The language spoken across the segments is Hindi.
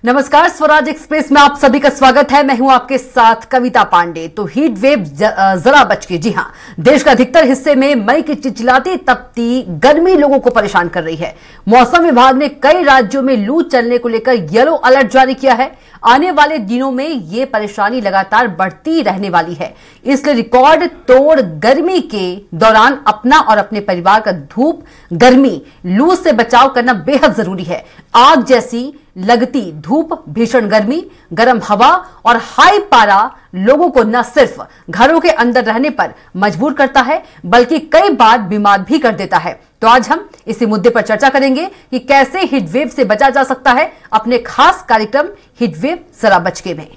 नमस्कार, स्वराज एक्सप्रेस में आप सभी का स्वागत है। मैं हूं आपके साथ कविता पांडे। तो हीट वेव जरा बच के, जी हां, देश के अधिकतर हिस्से में मई की चिलचिलाती तपती गर्मी लोगों को परेशान कर रही है। मौसम विभाग ने कई राज्यों में लू चलने को लेकर येलो अलर्ट जारी किया है। आने वाले दिनों में ये परेशानी लगातार बढ़ती रहने वाली है, इसलिए रिकॉर्ड तोड़ गर्मी के दौरान अपना और अपने परिवार का धूप, गर्मी, लू से बचाव करना बेहद जरूरी है। आग जैसी लगती धूप, भीषण गर्मी, गर्म हवा और हाई पारा लोगों को न सिर्फ घरों के अंदर रहने पर मजबूर करता है, बल्कि कई बार बीमार भी कर देता है। तो आज हम इसी मुद्दे पर चर्चा करेंगे कि कैसे हीटवेव से बचा जा सकता है, अपने खास कार्यक्रम हीटवेव जरा बचके में।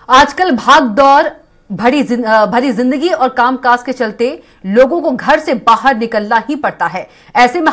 आजकल भाग दौड़ भरी जिंदगी और कामकाज के चलते लोगों को घर से बाहर निकलना ही पड़ता है। ऐसे में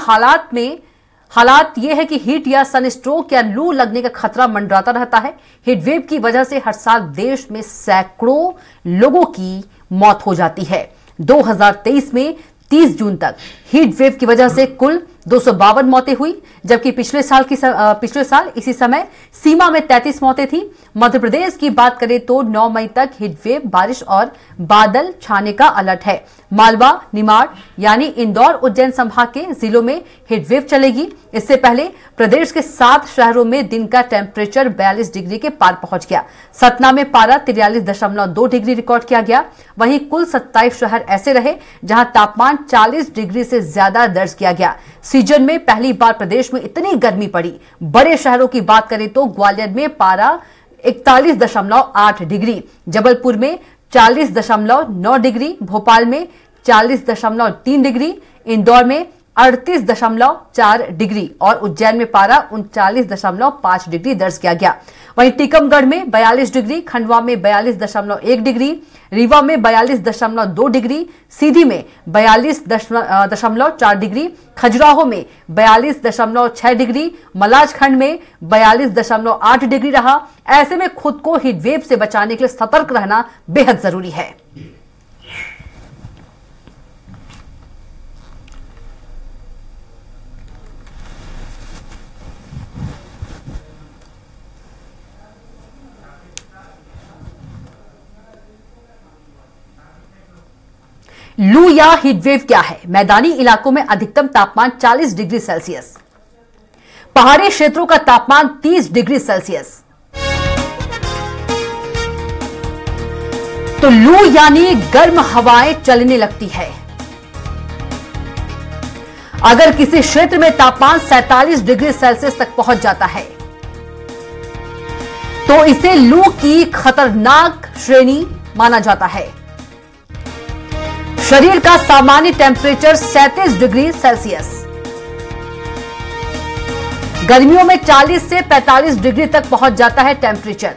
हालात यह है कि हीट या सनस्ट्रोक या लू लगने का खतरा मंडराता रहता है। हीटवेव की वजह से हर साल देश में सैकड़ों लोगों की मौत हो जाती है। 2023 में 30 जून तक हीट वेव की वजह से कुल 252 मौतें हुई, जबकि पिछले साल इसी समय सीमा में 33 मौतें थी। मध्य प्रदेश की बात करें तो 9 मई तक हीट वेव, बारिश और बादल छाने का अलर्ट है। मालवा, निमाड़ यानी इंदौर, उज्जैन संभाग के जिलों में हीट वेव चलेगी। इससे पहले प्रदेश के 7 शहरों में दिन का टेम्परेचर 42 डिग्री के पार पहुंच गया। सतना में पारा 43.2 डिग्री रिकॉर्ड किया गया। वहीं कुल 27 शहर ऐसे रहे जहां तापमान 40 डिग्री से ज्यादा दर्ज किया गया। सीजन में पहली बार प्रदेश में इतनी गर्मी पड़ी। बड़े शहरों की बात करें तो ग्वालियर में पारा 41.8 डिग्री, जबलपुर में 40.9 डिग्री, भोपाल में 40.3 डिग्री, इंदौर में 38.4 डिग्री और उज्जैन में पारा 39.5 डिग्री दर्ज किया गया। वहीं टीकमगढ़ में 42 डिग्री, खंडवा में 42.1 डिग्री, रीवा में 42.2 डिग्री, सीधी में 42.4 डिग्री, खजुराहो में 42.6 डिग्री, मलाजखंड में 42.8 डिग्री रहा। ऐसे में खुद को हीटवेव से बचाने के लिए सतर्क रहना बेहद जरूरी है। लू या हीटवेव क्या है? मैदानी इलाकों में अधिकतम तापमान 40 डिग्री सेल्सियस, पहाड़ी क्षेत्रों का तापमान 30 डिग्री सेल्सियस। तो लू यानी गर्म हवाएं चलने लगती है। अगर किसी क्षेत्र में तापमान 47 डिग्री सेल्सियस तक पहुंच जाता है तो इसे लू की खतरनाक श्रेणी माना जाता है। शरीर का सामान्य टेम्परेचर 37 डिग्री सेल्सियस, गर्मियों में 40 से 45 डिग्री तक पहुंच जाता है टेम्परेचर।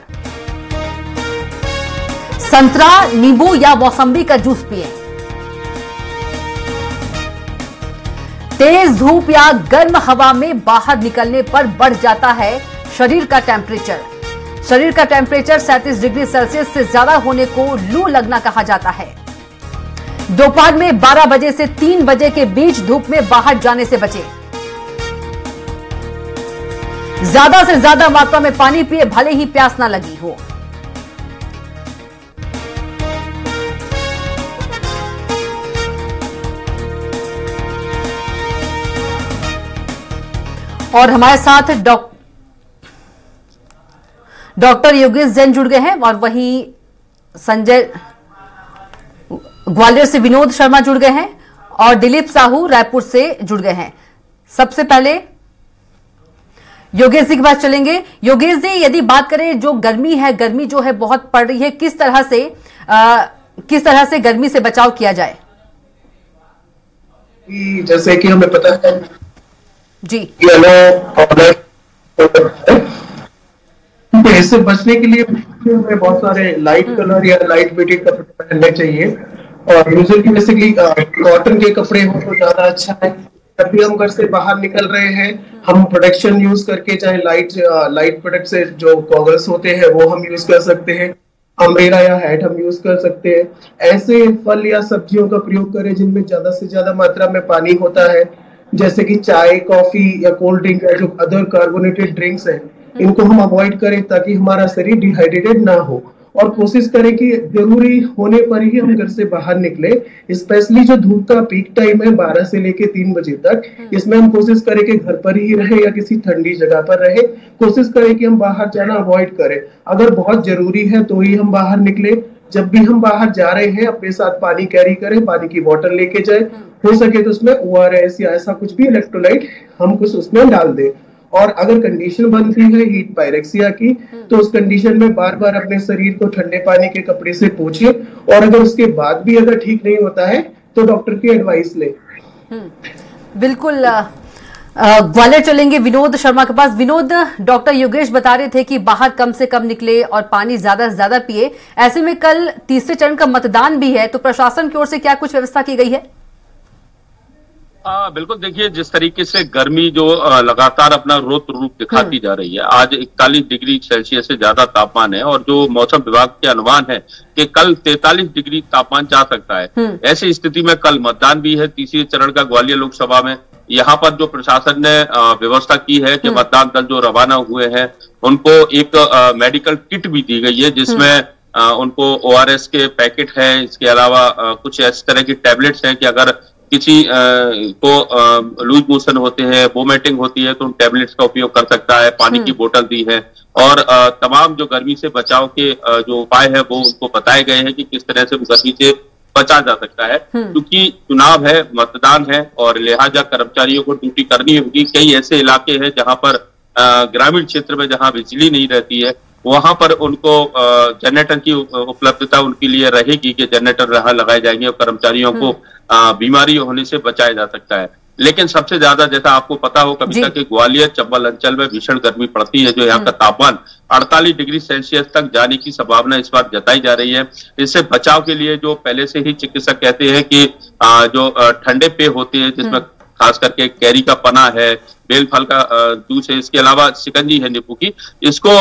संतरा, नींबू या मौसम्बी का जूस पिएं। तेज धूप या गर्म हवा में बाहर निकलने पर बढ़ जाता है शरीर का टेम्परेचर। शरीर का टेम्परेचर 37 डिग्री सेल्सियस से ज्यादा होने को लू लगना कहा जाता है। दोपहर में 12 बजे से 3 बजे के बीच धूप में बाहर जाने से बचें। ज्यादा से ज्यादा मात्रा में पानी पिए, भले ही प्यास ना लगी हो। और हमारे साथ डॉक्टर योगेश जैन जुड़ गए हैं और वहीं संजय ग्वालियर से विनोद शर्मा जुड़ गए हैं और दिलीप साहू रायपुर से जुड़ गए हैं। सबसे पहले योगेश जी के पास चलेंगे। योगेश जी, यदि बात करें जो गर्मी है, गर्मी जो है बहुत पड़ रही है, किस तरह से गर्मी से बचाव किया जाए? जैसे कि हमें पता है जी, तो इससे बचने के लिए हमें बहुत सारे लाइट कलर या लाइट वेटेड कपड़े पहनने चाहिए और यूजुअली बेसिकली कॉटन के कपड़े हो तो ज्यादा अच्छा है। जब भी हम घर से बाहर निकल रहे हैं, हम प्रोटेक्शन यूज करके, चाहे लाइट प्रोटेक्ट से जो गॉगल्स होते हैं वो हम यूज कर सकते हैं, अम्ब्रेला या हैट हम यूज कर सकते हैं। ऐसे फल या सब्जियों का प्रयोग करें जिनमें ज्यादा से ज्यादा मात्रा में पानी होता है, जैसे कि चाय, कॉफी या कोल्ड ड्रिंक या जो अदर कार्बोनेटेड ड्रिंक्स हैं, इनको हम अवॉइड करें ताकि हमारा शरीर डिहाइड्रेटेड ना हो। और कोशिश करें कि जरूरी होने पर ही हम घर से बाहर निकले। स्पेशली जो धूप का पीक टाइम है 12 से लेके 3 बजे तक, इसमें हम कोशिश करें कि घर पर ही रहे या किसी ठंडी जगह पर रहे। कोशिश करें कि हम बाहर जाना अवॉइड करें। अगर बहुत जरूरी है तो ही हम बाहर निकले। जब भी हम बाहर जा रहे हैं अपने साथ पानी कैरी करें, पानी की बोतल लेके जाए, हो सके तो उसमें ORS या ऐसा कुछ भी इलेक्ट्रोलाइट हम कुछ उसमें डाल दें। और अगर कंडीशन बनती है हीट पायरेक्सिया की, तो उस कंडीशन में बार बार अपने शरीर को ठंडे पानी के कपड़े से पोंछे, और अगर उसके बाद भी अगर ठीक नहीं होता है तो डॉक्टर की एडवाइस ले। बिल्कुल। ग्वालियर चलेंगे विनोद शर्मा के पास। विनोद, डॉक्टर योगेश बता रहे थे कि बाहर कम से कम निकले और पानी ज्यादा से ज्यादा पिए। ऐसे में कल तीसरे चरण का मतदान भी है, तो प्रशासन की ओर से क्या कुछ व्यवस्था की गई है? बिल्कुल। देखिए, जिस तरीके से गर्मी जो लगातार अपना रौद्र रूप दिखाती जा रही है, आज 41 डिग्री सेल्सियस से ज्यादा तापमान है, और जो मौसम विभाग के अनुमान है कि कल 43 डिग्री तापमान जा सकता है। ऐसी स्थिति में कल मतदान भी है तीसरे चरण का ग्वालियर लोकसभा में। यहाँ पर जो प्रशासन ने व्यवस्था की है कि मतदान दल जो रवाना हुए हैं उनको एक मेडिकल किट भी दी गई है, जिसमें उनको ORS के पैकेट है। इसके अलावा कुछ इस तरह की टैबलेट्स हैं कि अगर किसी को लूज मोशन होते हैं, वोमिटिंग होती है, तो उन टैबलेट्स का उपयोग कर सकता है। पानी की बोतल दी है, और तमाम जो गर्मी से बचाव के जो उपाय है वो उनको बताए गए हैं कि किस तरह से गर्मी से बचा जा सकता है। क्योंकि चुनाव है, मतदान है, और लिहाजा कर्मचारियों को ड्यूटी करनी होगी। कई ऐसे इलाके हैं जहां पर ग्रामीण क्षेत्र में जहां बिजली नहीं रहती है, वहां पर उनको जनरेटर की उपलब्धता उनके लिए रहेगी कि जनरेटर वहां लगाए जाएंगे और कर्मचारियों को बीमारी होने से बचाया जा सकता है। लेकिन सबसे ज्यादा, जैसा आपको पता हो कविता, कि ग्वालियर चंबल अंचल में भीषण गर्मी पड़ती है, जो यहाँ का तापमान 48 डिग्री सेल्सियस तक जाने की संभावना इस बार जताई जा रही है। इससे बचाव के लिए जो पहले से ही चिकित्सक कहते हैं कि जो ठंडे पेय होते हैं, जिसमें खास करके कैरी का पना है, बेल फल का जूस है, इसके अलावा शिकंजी है नींबू की, इसको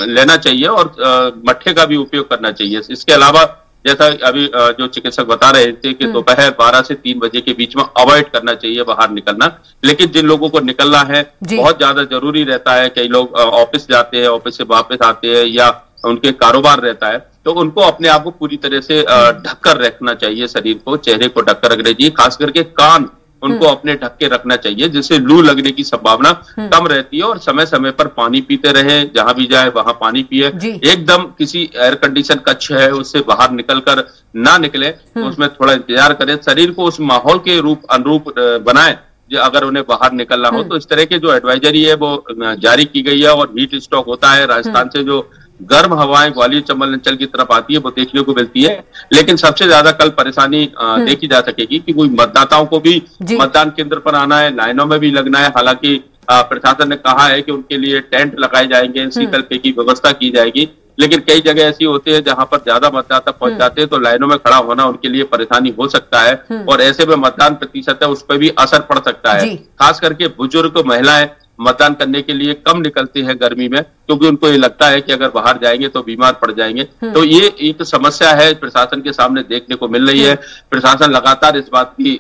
लेना चाहिए, और मट्ठे का भी उपयोग करना चाहिए। इसके अलावा जैसा अभी जो चिकित्सक बता रहे थे कि दोपहर 12 से 3 बजे के बीच में अवॉइड करना चाहिए बाहर निकलना। लेकिन जिन लोगों को निकलना है, बहुत ज्यादा जरूरी रहता है, कई लोग ऑफिस जाते हैं, ऑफिस से वापस आते हैं, या उनके कारोबार रहता है, तो उनको अपने आप को पूरी तरह से ढककर रखना चाहिए। शरीर को, चेहरे को ढककर रखना चाहिए, खास करके कान उनको अपने ढक के रखना चाहिए, जिससे लू लगने की संभावना कम रहती है। और समय समय पर पानी पीते रहे, जहां भी जाए वहां पानी पिए। एकदम किसी एयर कंडीशन कक्ष है उससे बाहर निकलकर ना निकले, उसमें थोड़ा इंतजार करें, शरीर को उस माहौल के अनुरूप बनाए जो अगर उन्हें बाहर निकलना हो। तो इस तरह के जो एडवाइजरी है वो जारी की गई है। और हीट स्ट्रोक होता है, राजस्थान से जो गर्म हवाएं ग्वालियर चंबल अंचल की तरफ आती है वो देखने को मिलती है। लेकिन सबसे ज्यादा कल परेशानी देखी जा सकेगी कि कोई मतदाताओं को भी मतदान केंद्र पर आना है, लाइनों में भी लगना है। हालांकि प्रशासन ने कहा है कि उनके लिए टेंट लगाए जाएंगे, शीतल पेय की व्यवस्था की जाएगी। लेकिन कई जगह ऐसी होती है जहां पर ज्यादा मतदाता पहुंच जाते हैं, तो लाइनों में खड़ा होना उनके लिए परेशानी हो सकता है, और ऐसे में मतदान प्रतिशत है उस पर भी असर पड़ सकता है। खास करके बुजुर्ग, महिलाएं मतदान करने के लिए कम निकलते हैं गर्मी में, क्योंकि उनको ये लगता है कि अगर बाहर जाएंगे तो बीमार पड़ जाएंगे। तो ये एक समस्या है प्रशासन के सामने देखने को मिल रही है। प्रशासन लगातार इस बात की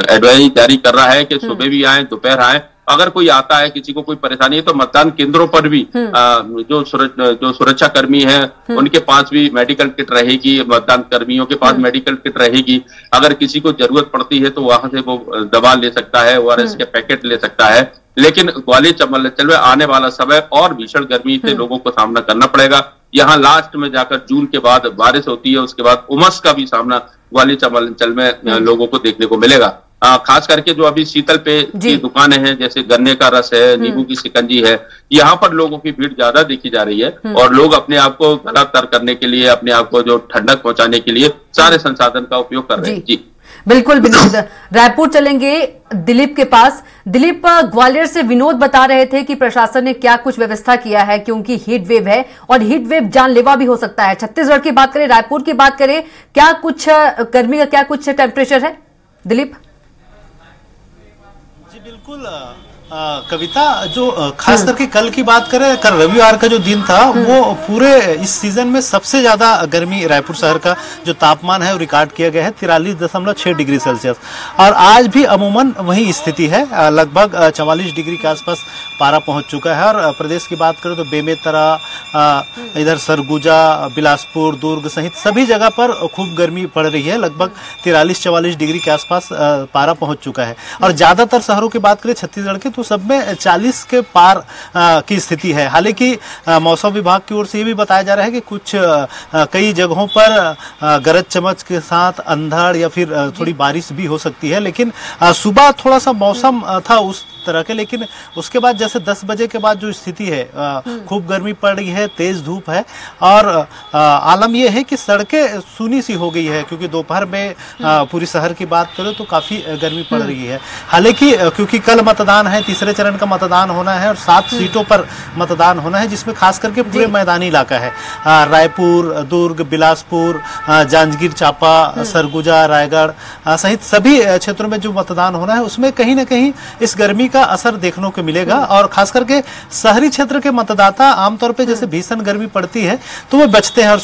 एडवाइजरी जारी कर रहा है कि सुबह भी आए, दोपहर आए। अगर कोई आता है, किसी को कोई परेशानी है, तो मतदान केंद्रों पर भी जो सुरक्षा कर्मी है उनके पास भी मेडिकल किट रहेगी, मतदान कर्मियों के पास मेडिकल किट रहेगी। अगर किसी को जरूरत पड़ती है तो वहां से वो दवा ले सकता है, ORS के पैकेट ले सकता है। लेकिन ग्वालियर चंबल अंचल में आने वाला समय और भीषण गर्मी से लोगों को सामना करना पड़ेगा। यहाँ लास्ट में जाकर जून के बाद बारिश होती है, उसके बाद उमस का भी सामना ग्वालियर चंबल अंचल में लोगों को देखने को मिलेगा। खास करके जो अभी शीतल पेय की दुकानें हैं, जैसे गन्ने का रस है, नींबू की शिकंजी है, यहाँ पर लोगों की भीड़ ज्यादा देखी जा रही है। और लोग अपने आप को गला तर करने के लिए, अपने आप को जो ठंडक पहुंचाने के लिए सारे संसाधन का उपयोग कर रहे हैं। जी बिल्कुल विनोद। रायपुर चलेंगे दिलीप के पास। दिलीप, ग्वालियर से विनोद बता रहे थे कि प्रशासन ने क्या कुछ व्यवस्था किया है, क्योंकि हीट वेव है और हीट वेव जानलेवा भी हो सकता है। छत्तीसगढ़ की बात करें, रायपुर की बात करें, क्या कुछ गर्मी का क्या कुछ टेम्परेचर है दिलीप? बिल्कुल कविता, जो खास करके कल की बात करें, कल रविवार का जो दिन था वो पूरे इस सीजन में सबसे ज्यादा गर्मी रायपुर शहर का जो तापमान है वो रिकॉर्ड किया गया है 43.6 डिग्री सेल्सियस। और आज भी अमूमन वही स्थिति है, लगभग 44 डिग्री के आसपास पारा पहुंच चुका है। और प्रदेश की बात करें तो बेमेतरा, इधर सरगुजा, बिलासपुर, दुर्ग सहित सभी जगह पर खूब गर्मी पड़ रही है। लगभग 43-44 डिग्री के आसपास पारा पहुंच चुका है। और ज्यादातर शहरों की बात करें छत्तीसगढ़ के तो सब में 40 के पार की स्थिति है। हालांकि मौसम विभाग की ओर से ये भी बताया जा रहा है कि कुछ कई जगहों पर गरज चमक के साथ अंधड़ या फिर थोड़ी बारिश भी हो सकती है। लेकिन सुबह थोड़ा सा मौसम था उस तरह के, लेकिन उसके बाद जैसे 10 बजे के बाद जो स्थिति है, खूब गर्मी पड़ रही है, तेज धूप है। और आलम यह है कि सड़कें सूनी सी हो गई है, क्योंकि दोपहर में पूरी शहर की बात करें तो काफी गर्मी पड़ रही है। हालांकि क्योंकि कल मतदान है, तीसरे चरण का मतदान होना है और 7 सीटों पर मतदान होना है, जिसमें खास करके पूरे मैदानी इलाका है। रायपुर, दुर्ग, बिलासपुर, जांजगीर चांपा, सरगुजा, रायगढ़ सहित सभी क्षेत्रों में जो मतदान होना है उसमें कहीं ना कहीं इस गर्मी का असर देखने को मिलेगा। और खास करके शहरी क्षेत्र के मतदाता आमतौर पे जैसे भीषण गर्मी पड़ती है तो वो बचते हैं, और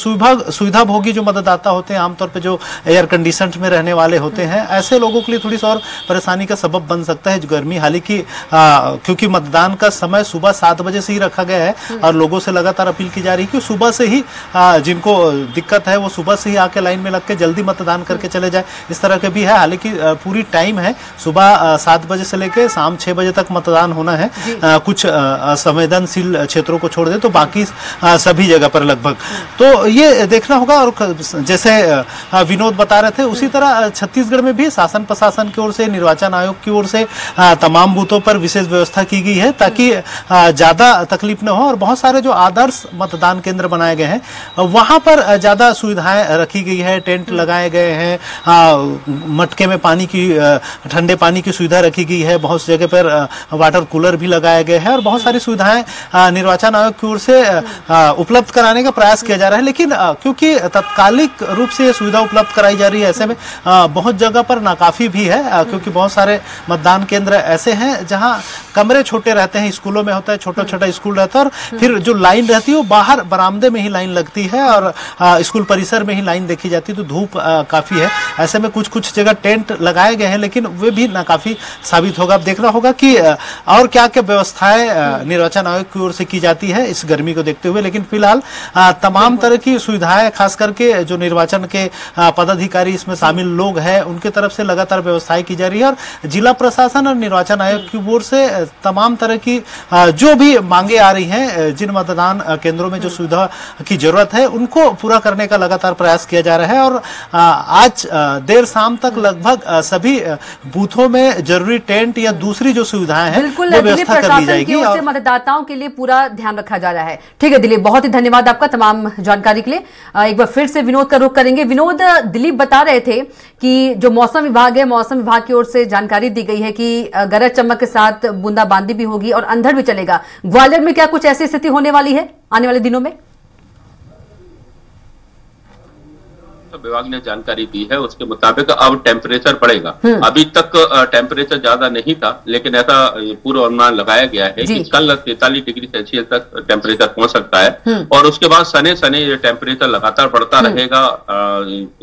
सुविधा भोगी जो मतदाता होते हैं, आमतौर पे जो एयर कंडीशन में रहने वाले होते हैं, ऐसे लोगों के लिए थोड़ी सी और परेशानी का सबब बन सकता है जो गर्मी। हालांकि क्योंकि मतदान का समय सुबह 7 बजे से ही रखा गया है और लोगों से लगातार अपील की जा रही है कि सुबह से ही जिनको दिक्कत है वो सुबह से ही आके लाइन में लग के जल्दी मतदान करके चले जाए, इस तरह के भी है। हालांकि पूरी टाइम है, सुबह 7 बजे से लेकर शाम 6 बजे तक मतदान होना है। कुछ संवेदनशील क्षेत्रों को छोड़ दे तो बाकी सभी जगह पर लगभग तो ये देखना होगा। और जैसे विनोद बता रहे थे उसी तरह छत्तीसगढ़ में भी शासन प्रशासन की ओर से, निर्वाचन आयोग की ओर से तमाम बूथों पर विशेष व्यवस्था की गई है ताकि ज्यादा तकलीफ न हो। और बहुत सारे जो आदर्श मतदान केंद्र बनाए गए हैं वहां पर ज्यादा सुविधाएं रखी गई है, टेंट लगाए गए हैं, मटके में पानी की, ठंडे पानी की सुविधा रखी गई है, बहुत जगह पर वाटर कूलर भी लगाए गए हैं और बहुत सारी सुविधाएं निर्वाचन आयोग की ओर से उपलब्ध कराने का प्रयास किया जा रहा है। लेकिन क्योंकि तत्कालिक रूप से ये सुविधा उपलब्ध कराई जा रही है, ऐसे में बहुत जगह पर नाकाफी भी है, क्योंकि बहुत सारे मतदान केंद्र ऐसे हैं जहां कमरे छोटे रहते हैं, स्कूलों में होता है, छोटा छोटा स्कूल रहता है, और फिर जो लाइन रहती है वो बाहर बरामदे में ही लाइन लगती है और स्कूल परिसर में ही लाइन देखी जाती है, तो धूप काफी है। ऐसे में कुछ कुछ जगह टेंट लगाए गए हैं, लेकिन वे भी नाकाफी साबित होगा। अब देखना होगा कि और क्या क्या व्यवस्थाएं निर्वाचन आयोग की ओर से की जाती है इस गर्मी को देखते हुए। लेकिन फिलहाल तमाम तरह की सुविधाएं, खास करके जो निर्वाचन के पदाधिकारी इसमें शामिल लोग हैं, उनके तरफ से लगातार व्यवस्थाएं की जा रही है। और जिला प्रशासन और निर्वाचन आयोग की ओर से तमाम तरह की जो भी मांगे आ रही हैं, जिन मतदान केंद्रों में जो सुविधा की जरूरत है उनको पूरा करने का लगातार प्रयास किया जा रहा है। और आज देर शाम तक लगभग सभी बूथों में जरूरी टेंट या दूसरी जो सुविधाएं हैं वो व्यवस्था कर ली जाएगी और मतदाताओं के लिए पूरा ध्यान रखा जा रहा है। ठीक है दिलीप, बहुत ही धन्यवाद आपका तमाम जानकारी के लिए। एक बार फिर से विनोद का रुख करेंगे। विनोद, दिलीप बता रहे थे कि जो मौसम विभाग है, मौसम विभाग की ओर से जानकारी दी गई है कि गरज चमक के साथ बूंदाबांदी भी होगी और अंधड़ भी चलेगा। ग्वालियर में क्या कुछ ऐसी स्थिति होने वाली है आने वाले दिनों में? विभाग ने जानकारी दी है उसके मुताबिक अब टेम्परेचर बढ़ेगा। अभी तक टेम्परेचर ज्यादा नहीं था, लेकिन ऐसा पूर्व अनुमान लगाया गया है कि कल 43 डिग्री सेल्सियस तक टेम्परेचर पहुंच सकता है और उसके बाद सने सने ये टेम्परेचर लगातार बढ़ता रहेगा।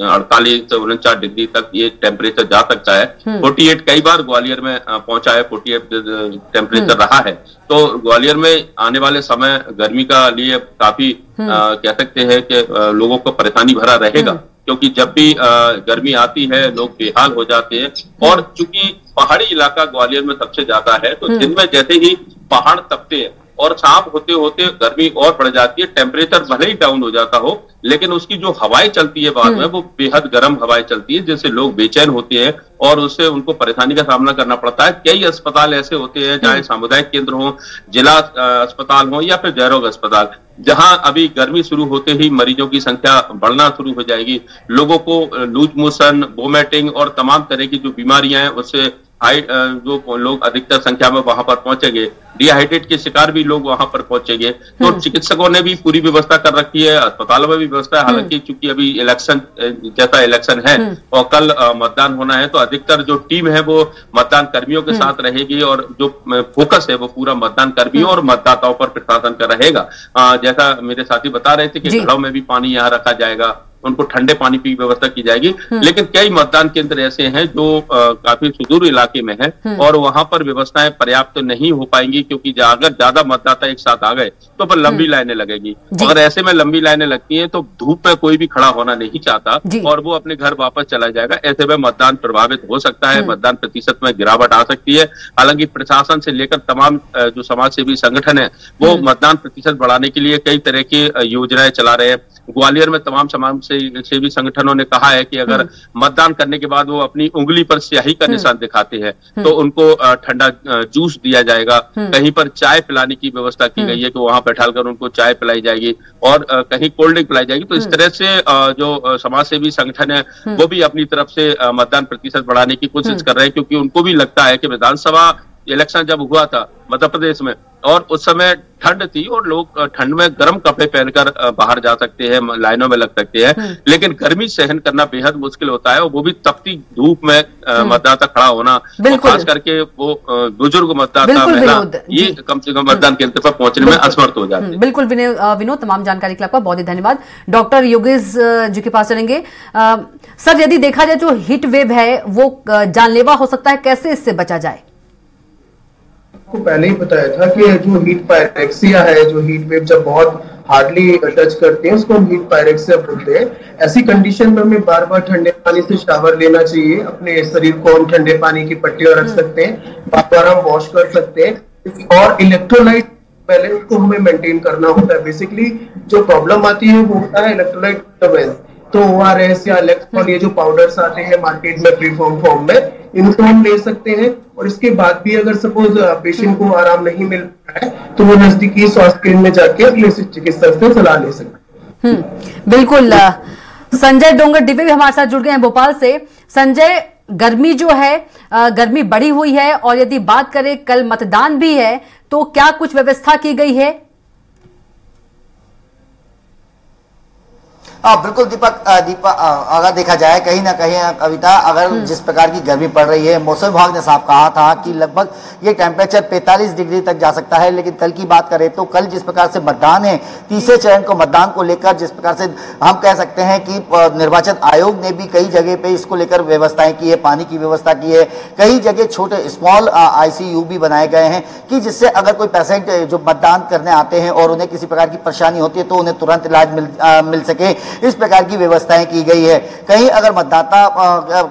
48 से 49 डिग्री तक ये टेम्परेचर जा सकता है। 48 कई बार ग्वालियर में पहुंचा है, 48 टेम्परेचर रहा है। तो ग्वालियर में आने वाले समय गर्मी का लिए काफी कह सकते हैं कि लोगों को परेशानी भरा रहेगा, क्योंकि जब भी गर्मी आती है लोग बेहाल हो जाते हैं। और चूंकि पहाड़ी इलाका ग्वालियर में सबसे ज्यादा है, तो दिन में जैसे ही पहाड़ तपते हैं और शाम होते होते गर्मी और बढ़ जाती है। टेम्परेचर भले ही डाउन हो जाता हो, लेकिन उसकी जो हवाएं चलती है बाद में वो बेहद गर्म हवाएं चलती है, जिससे लोग बेचैन होते हैं और उससे उनको परेशानी का सामना करना पड़ता है। कई अस्पताल ऐसे होते हैं, चाहे सामुदायिक केंद्र हो, जिला अस्पताल हो या फिर जयरोग अस्पताल, जहां अभी गर्मी शुरू होते ही मरीजों की संख्या बढ़ना शुरू हो जाएगी। लोगों को लूज मोशन, वोमिटिंग और तमाम तरह की जो बीमारियां हैं उससे जो लोग अधिकतर संख्या में वहां पर पहुंचेंगे, डिहाइड्रेट के शिकार भी लोग वहां पर पहुंचेंगे। तो चिकित्सकों ने भी पूरी व्यवस्था कर रखी है, अस्पतालों में भी व्यवस्था है। हालांकि चूंकि अभी इलेक्शन जैसा इलेक्शन है और कल मतदान होना है, तो अधिकतर जो टीम है वो मतदान कर्मियों के साथ रहेगी और जो फोकस है वो पूरा मतदान कर्मियों और मतदाताओं पर प्रशासन का रहेगा। जैसा मेरे साथी बता रहे थे कि घरों में भी पानी यहाँ रखा जाएगा, उनको ठंडे पानी की व्यवस्था की जाएगी। लेकिन कई मतदान केंद्र ऐसे हैं जो काफी सुदूर इलाके में है और वहां पर व्यवस्थाएं पर्याप्त तो नहीं हो पाएंगी, क्योंकि अगर ज्यादा मतदाता एक साथ आ गए तो फिर लंबी लाइनें लगेगी। अगर ऐसे में लंबी लाइनें लगती हैं तो धूप में कोई भी खड़ा होना नहीं चाहता और वो अपने घर वापस चला जाएगा। ऐसे में मतदान प्रभावित हो सकता है, मतदान प्रतिशत में गिरावट आ सकती है। हालांकि प्रशासन से लेकर तमाम जो समाज सेवी संगठन है वो मतदान प्रतिशत बढ़ाने के लिए कई तरह की योजनाएं चला रहे हैं। ग्वालियर में तमाम समाज सेवी संगठनों ने कहा है कि अगर मतदान करने के बाद वो अपनी उंगली पर स्याही का निशान दिखाते हैं तो उनको ठंडा जूस दिया जाएगा। कहीं पर चाय पिलाने की व्यवस्था की गई है कि वहां बैठाकर उनको चाय पिलाई जाएगी और कहीं कोल्ड ड्रिंक पिलाई जाएगी। तो इस तरह से जो समाज सेवी संगठन है वो भी अपनी तरफ से मतदान प्रतिशत बढ़ाने की कोशिश कर रहे हैं, क्योंकि उनको भी लगता है कि विधानसभा इलेक्शन जब हुआ था मध्य प्रदेश में और उस समय ठंड थी और लोग ठंड में गर्म कपड़े पहनकर बाहर जा सकते हैं, लाइनों में लग सकते हैं, लेकिन गर्मी सहन करना बेहद मुश्किल होता है और वो भी तपती धूप में मतदाता खड़ा होना, और खास करके वो बुजुर्ग मतदाता महिला, ये कम से कम मतदान केंद्र पर पहुंचने में असमर्थ हो जाते हैं। बिल्कुल विनोद, तमाम जानकारी के लिए आपका बहुत ही धन्यवाद। डॉक्टर योगेश जी के पास चलेंगे। सर, यदि देखा जाए जो हीट वेव है वो जानलेवा हो सकता है, कैसे इससे बचा जाए? को पहले ही बताया था कि जो हीट पायरेक्सिया है, जो हीट वेव जब बहुत हार्डली टच करते हैं उसको हम हीट पायरेक्सिया बोलते हैं। ऐसी कंडीशन में हमें बार बार ठंडे पानी से शावर लेना चाहिए। अपने शरीर को हम ठंडे पानी की पट्टियों रख सकते हैं, बार बार हम वॉश कर सकते हैं और इलेक्ट्रोलाइट बैलेंस को हमें मेंटेन करना होता है। बेसिकली जो प्रॉब्लम आती है वो होता है इलेक्ट्रोलाइट डिस्टर्बेंस। तो ORS या इलेक्ट्रॉल, ये जो पाउडर्स आते हैं मार्केट में प्रीफॉर्म फॉर्म में, इनको हम ले सकते हैं और इसके बाद भी अगर सपोज पेशेंट को आराम नहीं मिल रहा है तो वो नजदीकी स्वास्थ्य केंद्र में जाके अगले चिकित्सक से सलाह ले सकते हैं। बिल्कुल। संजय डोंगर डिबे भी हमारे साथ जुड़ गए हैं भोपाल से। संजय, गर्मी जो है गर्मी बढ़ी हुई है और यदि बात करें कल मतदान भी है तो क्या कुछ व्यवस्था की गई है? बिल्कुल दीपक, अगर देखा जाए कहीं ना कहीं कविता, अगर जिस प्रकार की गर्मी पड़ रही है, मौसम विभाग ने साफ कहा था कि लगभग ये टेम्परेचर 45 डिग्री तक जा सकता है। लेकिन कल की बात करें तो कल जिस प्रकार से मतदान है, तीसरे चरण को मतदान को लेकर जिस प्रकार से हम कह सकते हैं कि निर्वाचन आयोग ने भी कई जगह पे इसको लेकर व्यवस्थाएं की है, पानी की व्यवस्था की है। कई जगह छोटे स्मॉल ICU भी बनाए गए हैं कि जिससे अगर कोई पेशेंट जो मतदान करने आते हैं और उन्हें किसी प्रकार की परेशानी होती है तो उन्हें तुरंत इलाज मिल सके, इस प्रकार की व्यवस्थाएं की गई है। कहीं अगर मतदाता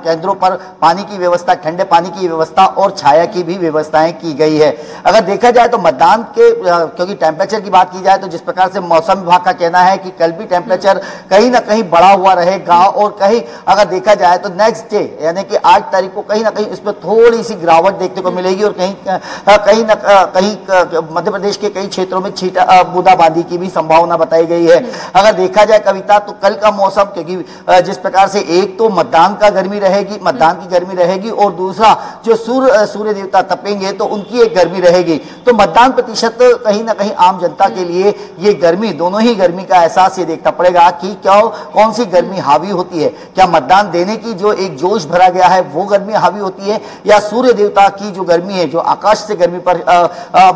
केंद्रों पर पानी की व्यवस्था, ठंडे पानी की व्यवस्था और छाया की भी व्यवस्थाएं की गई है। अगर देखा जाए तो मतदान के क्योंकि टेम्परेचर की बात की जाए तो जिस प्रकार से मौसम विभाग का कहना है कि कल भी टेम्परेचर कहीं ना कहीं बढ़ा हुआ रहेगा और कहीं अगर देखा जाए तो नेक्स्ट डे यानी कि 8 तारीख को कहीं ना कहीं इसमें थोड़ी सी गिरावट देखने को मिलेगी और कहीं मध्य प्रदेश के कई क्षेत्रों में बूंदाबांदी की भी संभावना बताई गई है। अगर देखा जाए कविता तो कल का मौसम, क्योंकि जिस प्रकार से एक तो मतदान की गर्मी रहेगी और दूसरा जो सूर्य देवता तपेंगे तो उनकी एक गर्मी रहेगी। तो मतदान प्रतिशत कहीं ना कहीं आम जनता के लिए ये गर्मी, दोनों ही गर्मी का एहसास ये देखना पड़ेगा कि क्या कौन सी गर्मी हावी होती है। क्या मतदान देने की जो एक जोश भरा गया है वो गर्मी हावी होती है या सूर्य देवता की जो गर्मी है, जो आकाश से गर्मी पर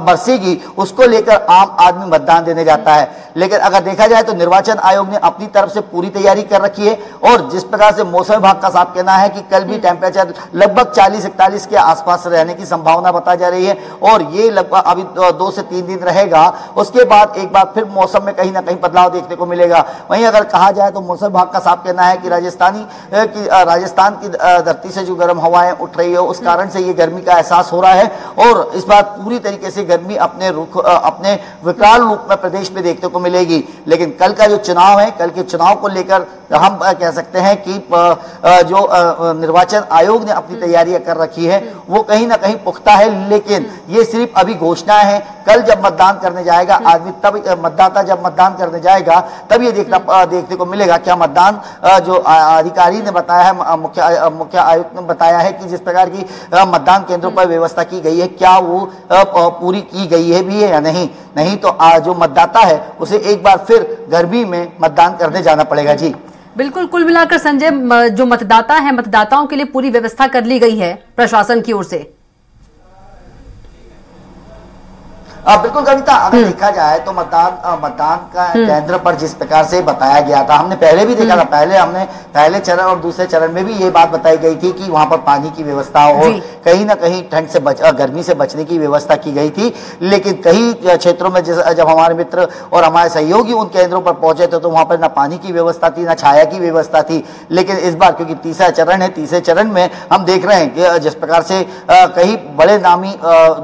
बरसेगी, उसको लेकर आम आदमी मतदान देने जाता है। लेकिन अगर देखा जाए तो निर्वाचन आयोग ने अपनी तरफ से पूरी तैयारी कर रखी है और जिस प्रकार से मौसम विभाग का साफ कहना है कि कल भी टेम्परेचर लगभग 40-41 के आसपास रहने की संभावना बताई जा रही है और ये लगभग अभी 2 से 3 दिन रहेगा। उसके बाद एक बार फिर मौसम में कहीं ना कहीं बदलाव देखने को मिलेगा। वहीं अगर कहा जाए तो मौसम विभाग का साफ कहना है कि राजस्थान की धरती से जो गर्म हवाएं उठ रही है उस कारण से ये गर्मी का एहसास हो रहा है और इस बार पूरी तरीके से गर्मी अपने विकराल रूप में प्रदेश में देखने को मिलेगी। लेकिन कल का जो चुनाव है, कल के चुनाव को लेकर हम कह सकते हैं कि जो निर्वाचन आयोग ने अपनी तैयारियां कर रखी है वो कहीं ना कहीं पुख्ता है, लेकिन ये सिर्फ अभी घोषणा है। कल जब मतदान करने जाएगा आदमी, तब मतदाता जब मतदान करने जाएगा तब ये देखने को मिलेगा क्या मतदान जो अधिकारी ने बताया है, मुख्य आयुक्त ने बताया है कि जिस प्रकार की मतदान केंद्रों पर व्यवस्था की गई है क्या वो पूरी की गई है भी है या नहीं तो जो मतदाता है उसे एक बार फिर गर्मी में मतदान करने जाना पड़ेगा। जी बिल्कुल, कुल मिलाकर संजय, जो मतदाता है, मतदाताओं के लिए पूरी व्यवस्था कर ली गई है प्रशासन की ओर से। बिल्कुल कविता, अगर देखा जाए तो मतदान का केंद्र पर जिस प्रकार से बताया गया था, हमने पहले भी देखा था, पहले चरण और दूसरे चरण में भी ये बात बताई गई थी कि वहां पर पानी की व्यवस्था हो, कहीं ना कहीं ठंड से गर्मी से बचने की व्यवस्था की गई थी। लेकिन कई क्षेत्रों में जब हमारे मित्र और हमारे सहयोगी उन केंद्रों पर पहुंचे थे तो वहां पर ना पानी की व्यवस्था थी, ना छाया की व्यवस्था थी। लेकिन इस बार क्योंकि तीसरा चरण है, तीसरे चरण में हम देख रहे हैं कि जिस प्रकार से कई बड़े नामी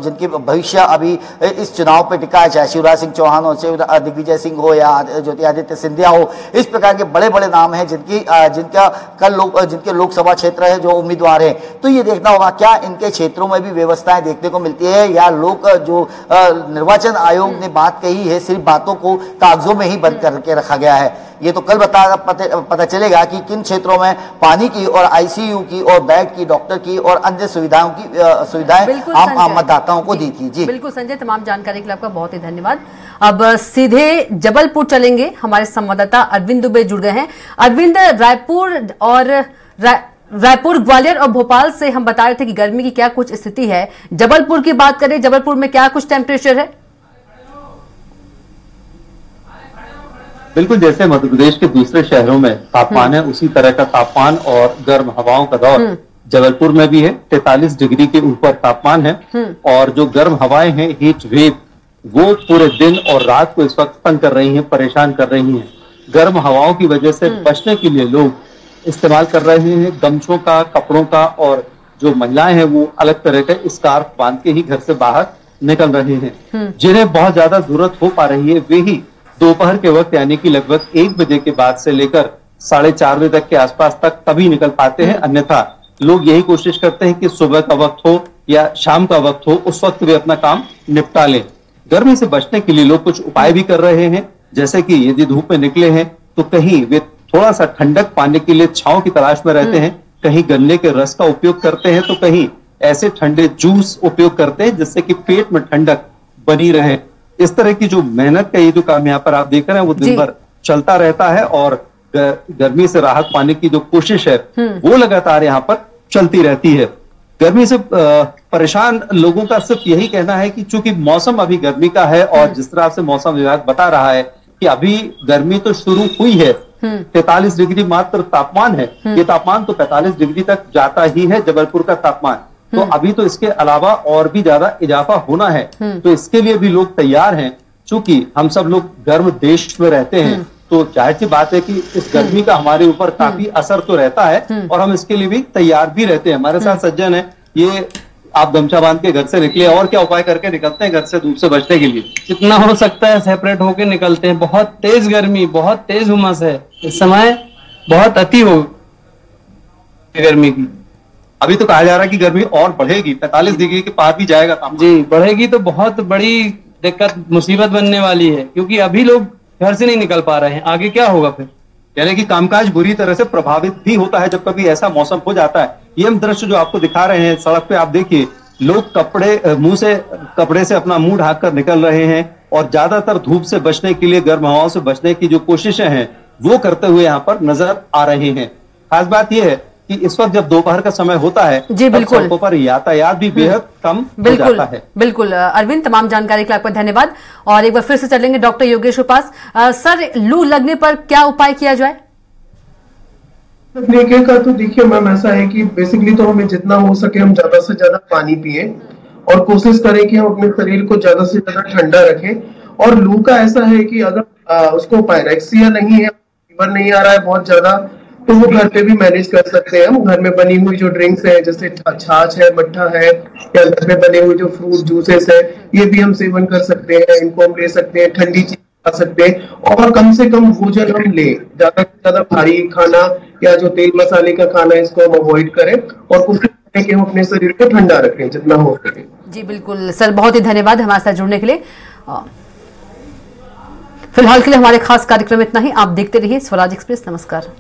जिनके भविष्य अभी इस चुनाव पे टिका है, चाहे शिवराज सिंह चौहान हो, चाहे दिग्विजय सिंह हो या ज्योतिरादित्य सिंधिया हो, इस प्रकार के बड़े बड़े नाम हैं जिनके लोकसभा क्षेत्र है जो उम्मीदवार है। तो ये देखना होगा क्या इनके क्षेत्रों में भी व्यवस्थाएं देखने को मिलती है या लोग जो निर्वाचन आयोग ने बात कही है सिर्फ बातों को कागजों में ही बंद करके रखा गया है। ये तो कल पता चलेगा कि किन क्षेत्रों में पानी की और आईसीयू की और बेड की, डॉक्टर की और अन्य सुविधाएं आम मतदाताओं को दी थी। जी बिल्कुल संजय, तमाम जानकारी के लिए आपका बहुत ही धन्यवाद। अब सीधे जबलपुर चलेंगे, हमारे संवाददाता अरविंद दुबे जुड़ गए हैं। अरविंद, रायपुर, ग्वालियर और भोपाल से हम बता रहे थे कि गर्मी की क्या कुछ स्थिति है। जबलपुर की बात करें, जबलपुर में क्या कुछ टेम्परेचर है? बिल्कुल, जैसे मध्य प्रदेश के दूसरे शहरों में तापमान है उसी तरह का तापमान और गर्म हवाओं का दौर जबलपुर में भी है। 43 डिग्री के ऊपर तापमान है और जो गर्म हवाएं हैं, हीट वेव, वो पूरे दिन और रात को इस वक्त तंग कर रही हैं, परेशान कर रही हैं। गर्म हवाओं की वजह से बचने के लिए लोग इस्तेमाल कर रहे हैं गमछों का, कपड़ों का, और जो महिलाएं हैं वो अलग तरह के स्कार्फ बांध के ही घर से बाहर निकल रहे हैं। जिन्हें बहुत ज्यादा जरूरत हो पा रही है वे ही दोपहर के वक्त यानी कि लगभग 1 बजे के बाद से लेकर 4:30 बजे तक के आसपास तक तभी निकल पाते हैं। अन्यथा लोग यही कोशिश करते हैं कि सुबह का वक्त हो या शाम का वक्त हो, उस वक्त वे अपना काम निपटा लें। गर्मी से बचने के लिए लोग कुछ उपाय भी कर रहे हैं, जैसे कि यदि धूप में निकले हैं तो कहीं वे थोड़ा सा ठंडक पाने के लिए छांव की तलाश में रहते हैं, कहीं गन्ने के रस का उपयोग करते हैं तो कहीं ऐसे ठंडे जूस उपयोग करते हैं जिससे कि पेट में ठंडक बनी रहे। इस तरह की जो मेहनत का ये जो काम यहाँ पर आप देख रहे हैं वो दिन भर चलता रहता है और गर्मी से राहत पाने की जो कोशिश है वो लगातार यहाँ पर चलती रहती है। गर्मी से परेशान लोगों का सिर्फ यही कहना है कि चूंकि मौसम अभी गर्मी का है और जिस तरह से मौसम विभाग बता रहा है कि अभी गर्मी तो शुरू हुई है, 43 डिग्री मात्र तापमान है, ये तापमान तो 45 डिग्री तक जाता ही है जबलपुर का तापमान, तो अभी तो इसके अलावा और भी ज्यादा इजाफा होना है। तो इसके लिए भी लोग तैयार हैं। चूंकि हम सब लोग गर्म देश में रहते हैं तो जाहिर सी बात है कि इस गर्मी का हमारे ऊपर काफी असर तो रहता है और हम इसके लिए भी तैयार भी रहते हैं। हमारे साथ सज्जन है, ये आप गमछा बांध के घर से निकले, और क्या उपाय करके निकलते हैं घर से धूप से बचने के लिए? जितना हो सकता है सेपरेट होके निकलते हैं। बहुत तेज गर्मी, बहुत तेज उमस है इस समय, बहुत अति हो गर्मी की। अभी तो कहा जा रहा है कि गर्मी और बढ़ेगी, 45 डिग्री के पार भी जाएगा तापमान। जी बढ़ेगी तो बहुत बड़ी दिक्कत, मुसीबत बनने वाली है, क्योंकि अभी लोग घर से नहीं निकल पा रहे हैं। आगे क्या होगा फिर? यानी कि कामकाज बुरी तरह से प्रभावित भी होता है जब कभी ऐसा मौसम हो जाता है। ये हम दृश्य जो आपको दिखा रहे हैं सड़क पे, आप देखिए लोग कपड़े से अपना मुंह ढक कर निकल रहे हैं और ज्यादातर धूप से बचने के लिए, गर्म हवाओं से बचने की जो कोशिशें हैं वो करते हुए यहाँ पर नजर आ रहे हैं। खास बात यह है कि इस वक्त जब दोपहर का समय होता है जी बिल्कुल, सड़कों पर यातायात भी बेहद कम हो जाता है। बिल्कुल अरविंद, तमाम जानकारी के लिए आपका धन्यवाद। और एक बार फिर से चलेंगे डॉक्टर योगेश के पास। सर, लू लगने पर क्या उपाय किया जाए? लगने का तो देखिए मैम ऐसा है कि बेसिकली तो हमें जितना हो सके हम ज्यादा से ज्यादा पानी पिए और कोशिश करें कि हम अपने शरीर को ज्यादा से ज्यादा ठंडा रखें। और लू का ऐसा है कि अगर उसको पायरेक्सिया नहीं है, फीवर नहीं आ रहा है बहुत ज्यादा, तो वो घर पे भी मैनेज कर सकते हैं। हम घर में बनी हुई जो ड्रिंक्स है जैसे छाछ है, मट्ठा है, या घर में बने हुए जो फ्रूट जूसेस है, ये भी हम सेवन कर सकते हैं। इनको हम ले सकते हैं। ठंडी चीज सकते हैं और कम से कम भोजन हम ले, ज्यादा से ज्यादा भारी खाना या जो तेल मसाले का खाना है इसको हम अवॉइड करें और कोशिश करें कि हम अपने शरीर को ठंडा रखें जितना हो सके। जी बिल्कुल सर, बहुत ही धन्यवाद हमारे साथ जुड़ने के लिए। फिलहाल के लिए हमारे खास कार्यक्रम इतना ही। आप देखते रहिए स्वराज एक्सप्रेस। नमस्कार।